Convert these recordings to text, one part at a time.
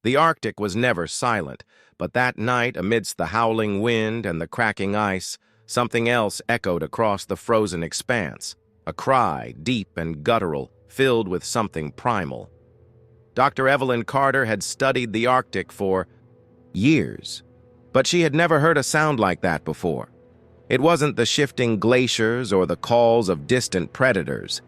The Arctic was never silent, but that night, amidst the howling wind and the cracking ice, something else echoed across the frozen expanse, a cry, deep and guttural, filled with something primal. Dr. Evelyn Carter had studied the Arctic for years, but she had never heard a sound like that before. It wasn't the shifting glaciers or the calls of distant predators.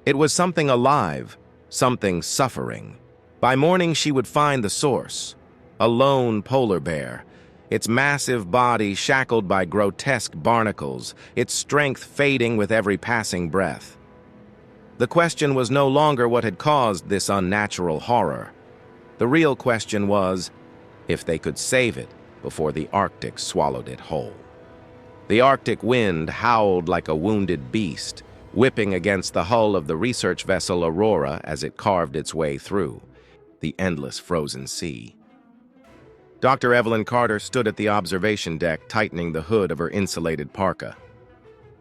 It was something alive, something suffering. By morning she would find the source, a lone polar bear, its massive body shackled by grotesque barnacles, its strength fading with every passing breath. The question was no longer what had caused this unnatural horror. The real question was if they could save it before the Arctic swallowed it whole. The Arctic wind howled like a wounded beast, whipping against the hull of the research vessel Aurora as it carved its way through the endless frozen sea. Dr. Evelyn Carter stood at the observation deck, tightening the hood of her insulated parka.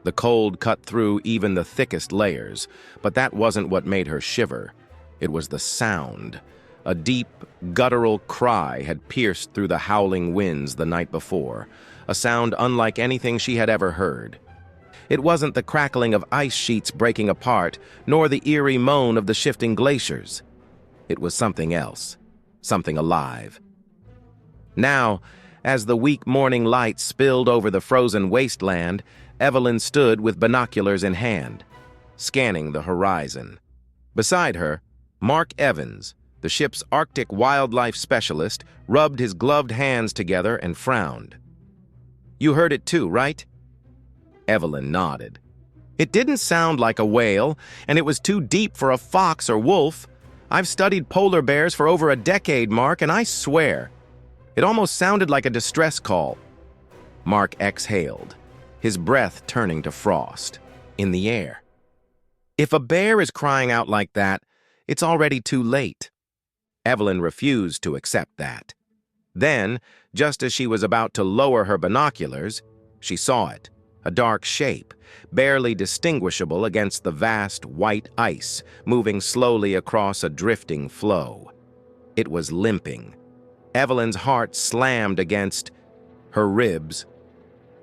The cold cut through even the thickest layers, but that wasn't what made her shiver. It was the sound. A deep, guttural cry had pierced through the howling winds the night before, a sound unlike anything she had ever heard. It wasn't the crackling of ice sheets breaking apart, nor the eerie moan of the shifting glaciers. It was something else, something alive. Now, as the weak morning light spilled over the frozen wasteland, Evelyn stood with binoculars in hand, scanning the horizon. Beside her, Mark Evans, the ship's Arctic wildlife specialist, rubbed his gloved hands together and frowned. "You heard it too, right?" Evelyn nodded. "It didn't sound like a whale, and it was too deep for a fox or wolf. I've studied polar bears for over a decade, Mark, and I swear, it almost sounded like a distress call." Mark exhaled, his breath turning to frost in the air. If a bear is crying out like that, it's already too late. Evelyn refused to accept that. Then, just as she was about to lower her binoculars, she saw it, a dark shape, barely distinguishable against the vast white ice, moving slowly across a drifting flow. It was limping. Evelyn's heart slammed against her ribs.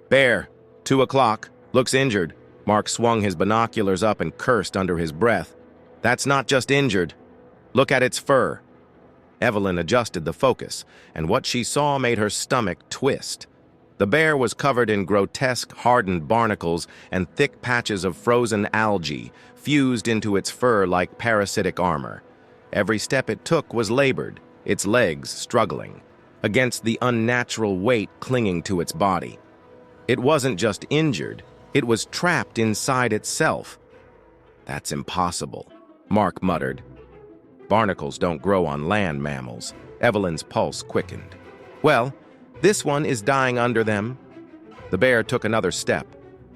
"Bear, 2 o'clock, looks injured." Mark swung his binoculars up and cursed under his breath. "That's not just injured. Look at its fur." Evelyn adjusted the focus, and what she saw made her stomach twist. The bear was covered in grotesque, hardened barnacles and thick patches of frozen algae, fused into its fur like parasitic armor. Every step it took was labored, its legs struggling, against the unnatural weight clinging to its body. It wasn't just injured, it was trapped inside itself. "That's impossible," Mark muttered. "Barnacles don't grow on land mammals." Evelyn's pulse quickened. "Well, this one is dying under them." The bear took another step,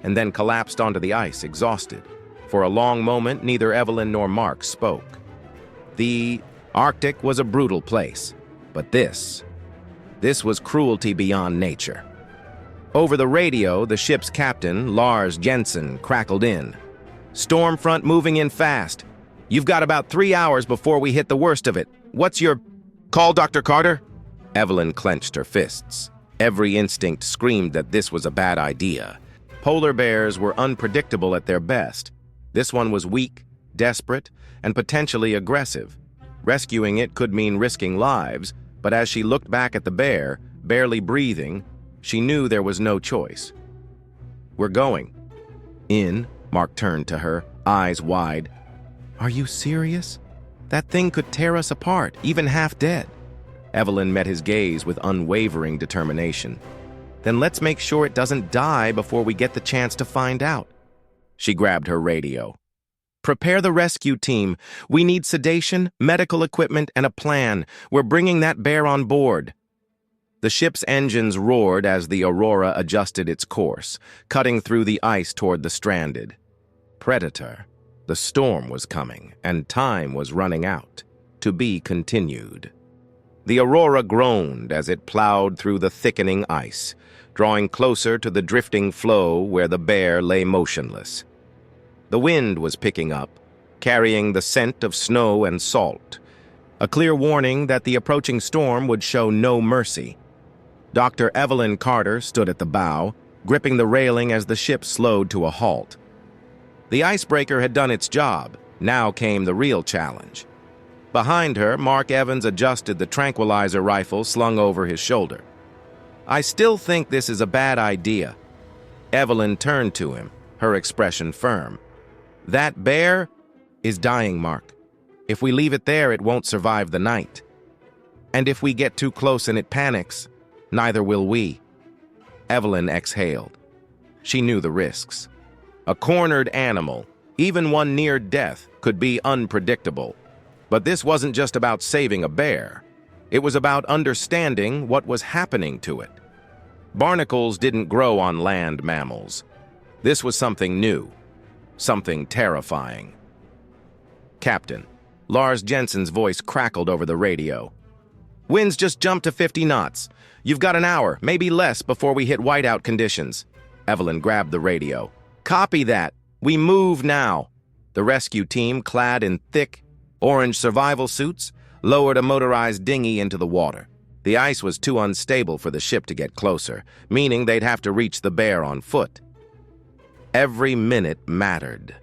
and then collapsed onto the ice, exhausted. For a long moment, neither Evelyn nor Mark spoke. The Arctic was a brutal place, but this was cruelty beyond nature. Over the radio, the ship's captain, Lars Jensen, crackled in. "Storm front moving in fast. You've got about 3 hours before we hit the worst of it. What's your call, Dr. Carter?" Evelyn clenched her fists. Every instinct screamed that this was a bad idea. Polar bears were unpredictable at their best. This one was weak, desperate, and potentially aggressive. Rescuing it could mean risking lives, but as she looked back at the bear, barely breathing, she knew there was no choice. "We're going." "In?" Mark turned to her, eyes wide. "Are you serious? That thing could tear us apart, even half dead." Evelyn met his gaze with unwavering determination. "Then let's make sure it doesn't die before we get the chance to find out." She grabbed her radio. "Prepare the rescue team. We need sedation, medical equipment, and a plan. We're bringing that bear on board." The ship's engines roared as the Aurora adjusted its course, cutting through the ice toward the stranded. Predator. The storm was coming, and time was running out. To be continued. The Aurora groaned as it plowed through the thickening ice, drawing closer to the drifting floe where the bear lay motionless. The wind was picking up, carrying the scent of snow and salt. a clear warning that the approaching storm would show no mercy. Dr. Evelyn Carter stood at the bow, gripping the railing as the ship slowed to a halt. The icebreaker had done its job. Now came the real challenge. Behind her, Mark Evans adjusted the tranquilizer rifle slung over his shoulder. "I still think this is a bad idea." Evelyn turned to him, her expression firm. "That bear is dying, Mark. If we leave it there, it won't survive the night. And if we get too close and it panics, neither will we." Evelyn exhaled. She knew the risks. A cornered animal, even one near death, could be unpredictable. But this wasn't just about saving a bear. It was about understanding what was happening to it. Barnacles didn't grow on land mammals. This was something new, something terrifying. "Captain," Lars Jensen's voice crackled over the radio. "Winds just jumped to 50 knots. You've got an hour, maybe less, before we hit whiteout conditions." Evelyn grabbed the radio. "Copy that. We move now." The rescue team, clad in thick, orange survival suits, lowered a motorized dinghy into the water. The ice was too unstable for the ship to get closer, meaning they'd have to reach the bear on foot. Every minute mattered.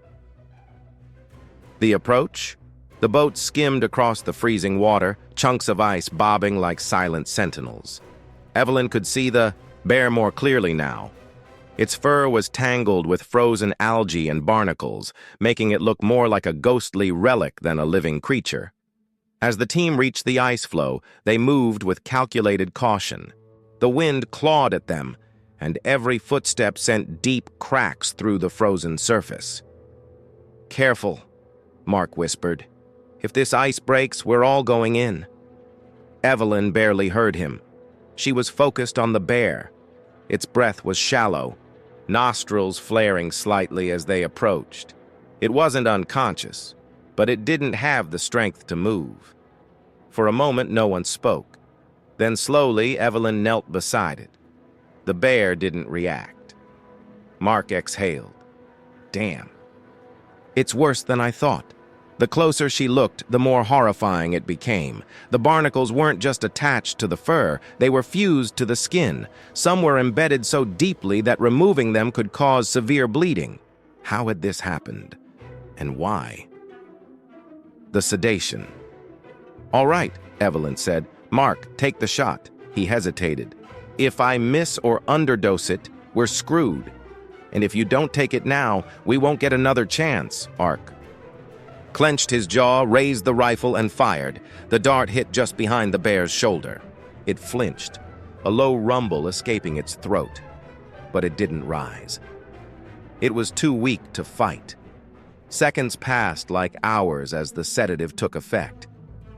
The approach? The boat skimmed across the freezing water, chunks of ice bobbing like silent sentinels. Evelyn could see the bear more clearly now. Its fur was tangled with frozen algae and barnacles, making it look more like a ghostly relic than a living creature. As the team reached the ice floe, they moved with calculated caution. The wind clawed at them, and every footstep sent deep cracks through the frozen surface. "Careful," Mark whispered. "If this ice breaks, we're all going in." Evelyn barely heard him. She was focused on the bear. Its breath was shallow, nostrils flaring slightly as they approached. It wasn't unconscious, but it didn't have the strength to move. For a moment, no one spoke. Then slowly, Evelyn knelt beside it. The bear didn't react. Mark exhaled. "Damn. It's worse than I thought." The closer she looked, the more horrifying it became. The barnacles weren't just attached to the fur, they were fused to the skin. Some were embedded so deeply that removing them could cause severe bleeding. How had this happened? And why? The sedation. "All right," Evelyn said. "Mark, take the shot." He hesitated. "If I miss or underdose it, we're screwed. And if you don't take it now, we won't get another chance." Mark clenched his jaw, raised the rifle, and fired. The dart hit just behind the bear's shoulder. It flinched, a low rumble escaping its throat. But it didn't rise. It was too weak to fight. Seconds passed like hours as the sedative took effect.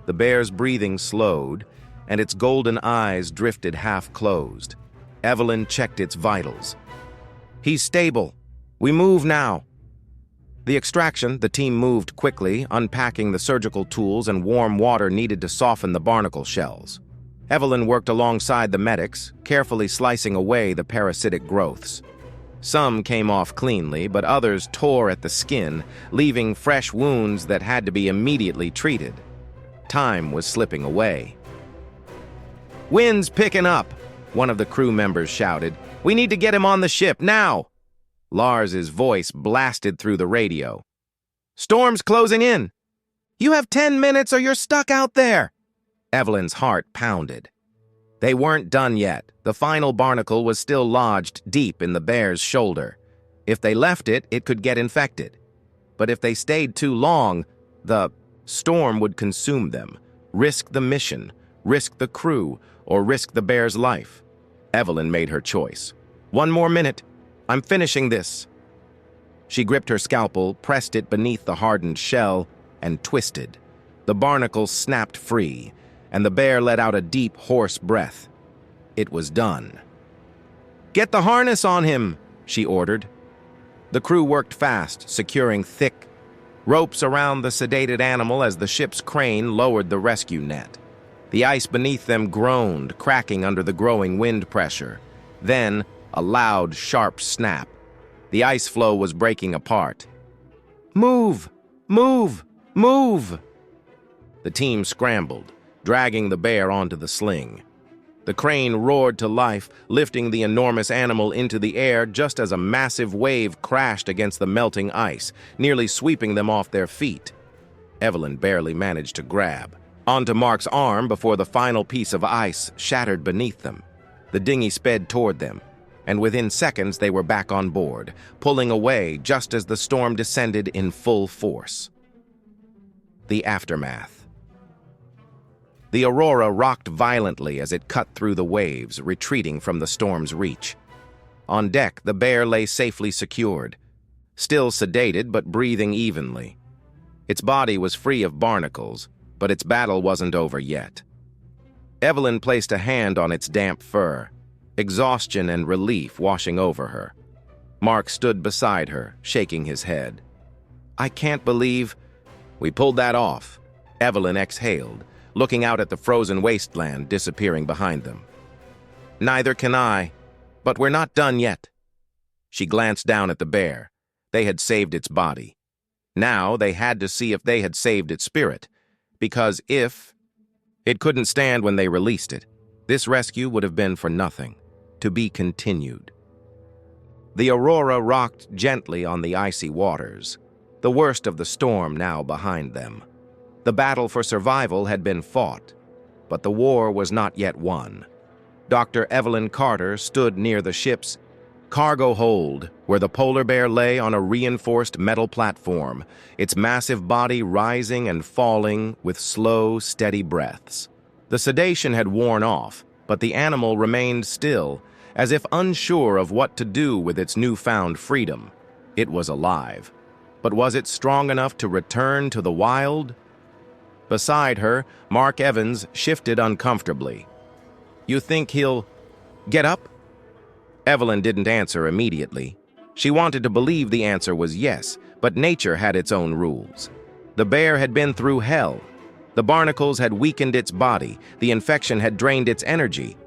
The bear's breathing slowed, and its golden eyes drifted half-closed. Evelyn checked its vitals. "He's stable. We move now." The extraction, the team moved quickly, unpacking the surgical tools and warm water needed to soften the barnacle shells. Evelyn worked alongside the medics, carefully slicing away the parasitic growths. Some came off cleanly, but others tore at the skin, leaving fresh wounds that had to be immediately treated. Time was slipping away. "Wind's picking up," one of the crew members shouted. "We need to get him on the ship, now!" Lars's voice blasted through the radio. "Storm's closing in. You have 10 minutes or you're stuck out there." Evelyn's heart pounded. They weren't done yet. The final barnacle was still lodged deep in the bear's shoulder. If they left it, it could get infected. But if they stayed too long, the storm would consume them. Risk the mission, risk the crew, or risk the bear's life. Evelyn made her choice. "1 more minute. I'm finishing this." She gripped her scalpel, pressed it beneath the hardened shell, and twisted. The barnacle snapped free, and the bear let out a deep, hoarse breath. It was done. "Get the harness on him," she ordered. The crew worked fast, securing thick ropes around the sedated animal as the ship's crane lowered the rescue net. The ice beneath them groaned, cracking under the growing wind pressure. Then, a loud, sharp snap. The ice floe was breaking apart. "Move! Move! Move!" The team scrambled, dragging the bear onto the sling. The crane roared to life, lifting the enormous animal into the air just as a massive wave crashed against the melting ice, nearly sweeping them off their feet. Evelyn barely managed to grab onto Mark's arm before the final piece of ice shattered beneath them. The dinghy sped toward them, and within seconds they were back on board, pulling away just as the storm descended in full force. The aftermath. The Aurora rocked violently as it cut through the waves, retreating from the storm's reach. On deck, the bear lay safely secured, still sedated but breathing evenly. Its body was free of barnacles, but its battle wasn't over yet. Evelyn placed a hand on its damp fur, exhaustion and relief washing over her. Mark stood beside her, shaking his head. "I can't believe we pulled that off," Evelyn exhaled, looking out at the frozen wasteland disappearing behind them. "Neither can I, but we're not done yet." She glanced down at the bear. They had saved its body. Now they had to see if they had saved its spirit, because if it couldn't stand when they released it, this rescue would have been for nothing, to be continued. The Aurora rocked gently on the icy waters, the worst of the storm now behind them. The battle for survival had been fought, but the war was not yet won. Dr. Evelyn Carter stood near the ship's cargo hold, where the polar bear lay on a reinforced metal platform, its massive body rising and falling with slow, steady breaths. The sedation had worn off, but the animal remained still, as if unsure of what to do with its newfound freedom. It was alive, but was it strong enough to return to the wild? Beside her, Mark Evans shifted uncomfortably. "You think he'll get up?" Evelyn didn't answer immediately. She wanted to believe the answer was yes, but nature had its own rules. The bear had been through hell. The barnacles had weakened its body, the infection had drained its energy,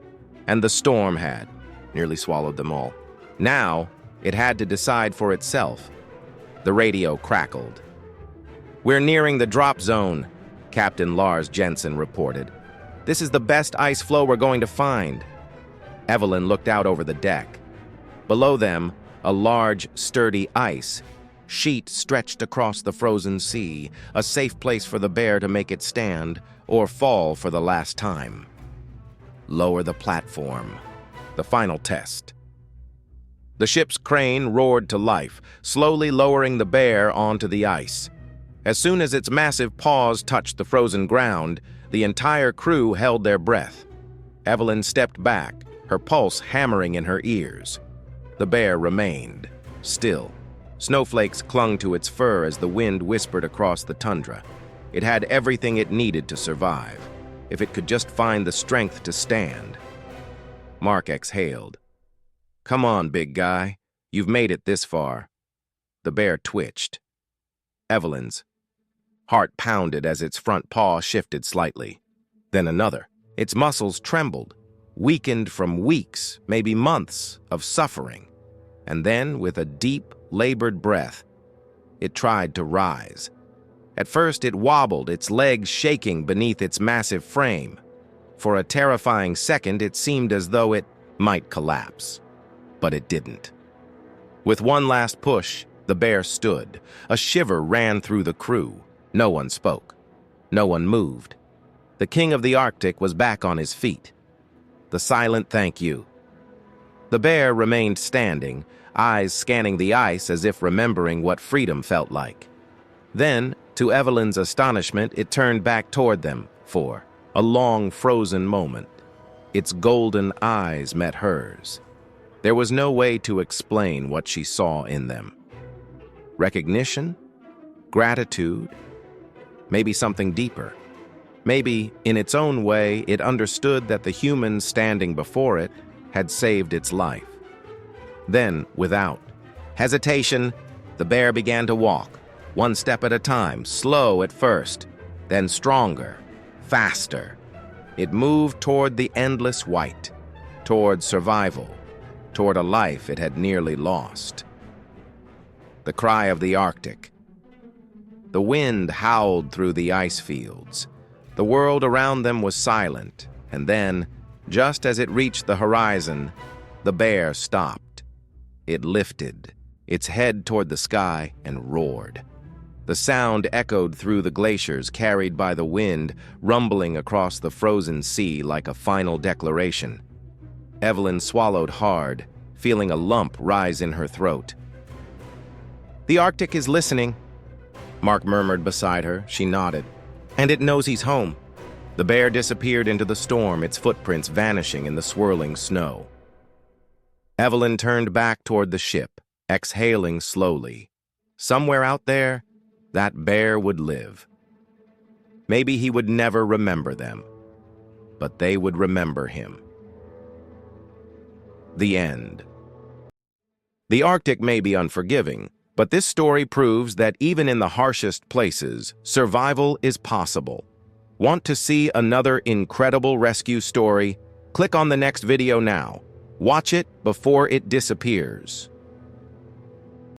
and the storm had nearly swallowed them all. Now, it had to decide for itself. The radio crackled. "We're nearing the drop zone," Captain Lars Jensen reported. "This is the best ice floe we're going to find." Evelyn looked out over the deck. Below them, a large, sturdy ice sheet stretched across the frozen sea, a safe place for the bear to make it stand or fall for the last time. Lower the platform. The final test. The ship's crane roared to life, slowly lowering the bear onto the ice. As soon as its massive paws touched the frozen ground, the entire crew held their breath. Evelyn stepped back, her pulse hammering in her ears. The bear remained still. Snowflakes clung to its fur as the wind whispered across the tundra. It had everything it needed to survive, if it could just find the strength to stand. Mark exhaled. "Come on, big guy. You've made it this far." The bear twitched. Evelyn's heart pounded as its front paw shifted slightly. Then another. Its muscles trembled, weakened from weeks, maybe months, of suffering. And then, with a deep, labored breath, it tried to rise. At first it wobbled, its legs shaking beneath its massive frame. For a terrifying second, it seemed as though it might collapse. But it didn't. With one last push, the bear stood. A shiver ran through the crew. No one spoke. No one moved. The king of the Arctic was back on his feet. The silent thank you. The bear remained standing, eyes scanning the ice as if remembering what freedom felt like. Then, to Evelyn's astonishment, it turned back toward them for a long frozen moment. Its golden eyes met hers. There was no way to explain what she saw in them. Recognition? Gratitude? Maybe something deeper. Maybe, in its own way, it understood that the human standing before it had saved its life. Then, without hesitation, the bear began to walk, one step at a time, slow at first, then stronger, faster. It moved toward the endless white, toward survival, toward a life it had nearly lost. The cry of the Arctic. The wind howled through the ice fields. The world around them was silent, and then, just as it reached the horizon, the bear stopped. It lifted, its head toward the sky, and roared. The sound echoed through the glaciers, carried by the wind, rumbling across the frozen sea like a final declaration. Evelyn swallowed hard, feeling a lump rise in her throat. "The Arctic is listening," Mark murmured beside her. She nodded. "And it knows he's home." The bear disappeared into the storm, its footprints vanishing in the swirling snow. Evelyn turned back toward the ship, exhaling slowly. Somewhere out there, that bear would live. Maybe he would never remember them, but they would remember him. The end. The Arctic may be unforgiving, but this story proves that even in the harshest places, survival is possible. Want to see another incredible rescue story? Click on the next video now. Watch it before it disappears.